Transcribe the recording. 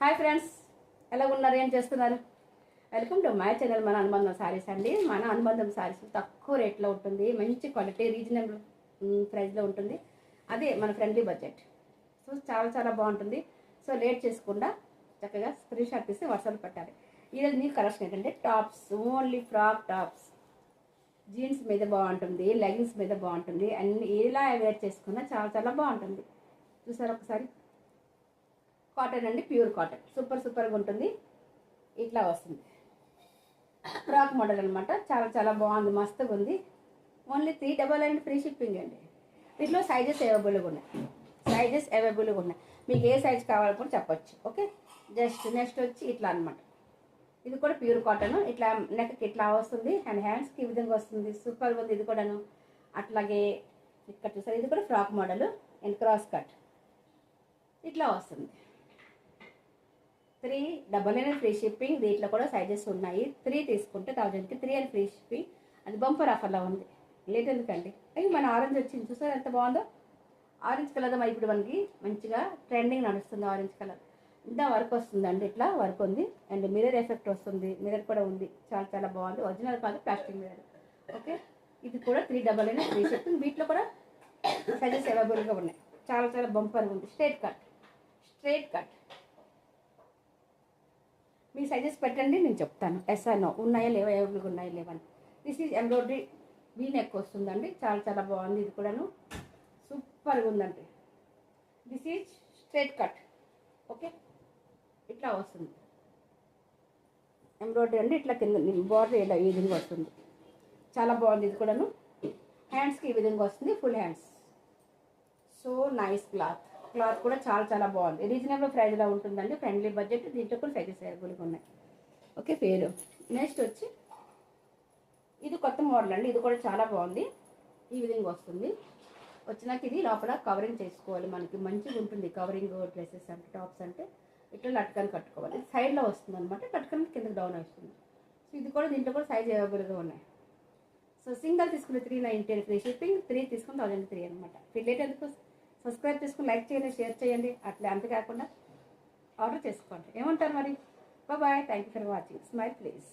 Hi friends, ఎలా ఉన్నారు? ఏం చేస్తున్నారు? వెల్కమ్ టు మై ఛానల్ మన అనుబంధం సారీస్ అండి. మన అనుబంధం సారీస్ తక్కువ రేట్లో ఉంటుంది, మంచి క్వాలిటీ, రీజనబుల్ ప్రైస్లో ఉంటుంది. అదే మన ఫ్రెండ్లీ బడ్జెట్. సో చాలా చాలా బాగుంటుంది. సో లేట్ చేసుకుండా చక్కగా స్క్రీన్ షాట్ తీసి వాట్సాప్ పెట్టాలి. ఈరోజు న్యూ కలెక్షన్ ఏంటంటే tops, only frock tops. Jeans మీద బాగుంటుంది, లెగిన్స్ మీద బాగుంటుంది, అన్ని ఎలా వేర్ చేసుకున్నా చాలా చాలా బాగుంటుంది. చూసారు ఒకసారి? కాటన్ అండి, ప్యూర్ కాటన్, సూపర్గా ఉంటుంది. ఇట్లా వస్తుంది, ఫ్రాక్ మోడల్ అనమాట. చాలా చాలా బాగుంది, మస్తుగా ఉంది. ఓన్లీ 399 ఫ్రీ షిప్పింగ్ అండి. వీటిలో సైజెస్ అవైలబుల్గా ఉన్నాయి. మీకు ఏ సైజ్ కావాలో కూడా చెప్పొచ్చు. ఓకే, నెక్స్ట్ వచ్చి ఇట్లా అనమాట. ఇది కూడా ప్యూర్ కాటన్. ఇట్లా నెక్కి ఇట్లా వస్తుంది అండ్ హ్యాండ్స్కి ఈ విధంగా వస్తుంది. సూపర్గా ఉంది ఇది కూడాను. అట్లాగే ఇక్కడ చూసారు, ఇది కూడా frock model and cross cut ఇట్లా వస్తుంది. 399 ఫ్రీ షిప్పింగ్. దీంట్లో కూడా సైజెస్ ఉన్నాయి. 3 తీసుకుంటే 1000కి 3 అని ఫ్రీ షిప్పింగ్. అది బంపర్ ఆఫర్లో ఉంది. లేట్ ఎందుకండి? అయ్యి మన ఆరెంజ్ వచ్చింది, చూసారు ఎంత బాగుందో. ఆరెంజ్ కలర్ ఇప్పుడు మనకి మంచిగా ట్రెండింగ్ నడుస్తుంది. ఆరెంజ్ కలర్ ఇంత వర్క్ వస్తుందండి, ఇట్లా వర్క్ ఉంది అండ్ మిర్రర్ ఎఫెక్ట్ వస్తుంది. మిర్రర్ కూడా ఉంది, చాలా చాలా బాగుంది. ఒరిజినల్ కాదు, ప్లాస్టిక్ మిర్రర్. ఓకే, ఇది కూడా 399 ఫ్రీ షిప్పింగ్. వీటిలో కూడా సైజెస్ అవైలబుల్గా ఉన్నాయి. చాలా చాలా బంపర్గా ఉంది. Straight cut. మీ సైజెస్ పెట్టండి, నేను చెప్తాను. ఎస్ఆర్నో ఉన్నాయా లేవా, అవైలబుల్గా ఉన్నాయా లేవని. This is embroidery V neck వస్తుందండి. చాలా చాలా బాగుంది. ఇది కూడాను సూపర్గా ఉందండి. This is straight cut. Okay, ఇట్లా వస్తుంది ఎంబ్రాయిడరీ అండి. ఇట్లా కింద బార్డర్ ఇలా ఈ విధంగా వస్తుంది. చాలా బాగుంది. ఇది కూడాను హ్యాండ్స్కి ఈ విధంగా వస్తుంది, full hands. So nice cloth కూడా చాలా చాలా బాగుంది. రీజనబుల్ ప్రైస్లో ఉంటుందండి, ఫ్రెండ్లీ బడ్జెట్. దీంట్లో కూడా సైజెస్ అవైలబుల్గా ఉన్నాయి. ఓకే, పేరు. నెక్స్ట్ వచ్చి ఇది కొత్త మోడల్ అండి. ఇది కూడా చాలా బాగుంది. ఈ విధంగా వస్తుంది. వచ్చినాక ఇది లోపల కవరింగ్ చేసుకోవాలి. మనకి మంచిగా ఉంటుంది కవరింగ్. డ్రెస్సెస్ అంటే, టాప్స్ అంటే ఇట్లా లట్కన్ కట్టుకోవాలి. ఇది సైడ్లో వస్తుంది అనమాట. లట్కన్ కిందకి డౌన్ వస్తుంది. సో ఇది కూడా, దీంట్లో కూడా సైజ్ అవైలబుల్గా ఉన్నాయి. సో సింగల్ తీసుకుని 390 ఫ్రీ షిప్పింగ్, 3 తీసుకుని 1003 అనమాట. రిలేట్ ఎందుకు? సబ్స్క్రైబ్ చేసుకుని లైక్ చేయండి, షేర్ చేయండి. అట్లా అంతేకాకుండా ఆర్డర్ చేసుకోండి. ఏమంటారు మరి? Bye. Thank you for watching. Smile please.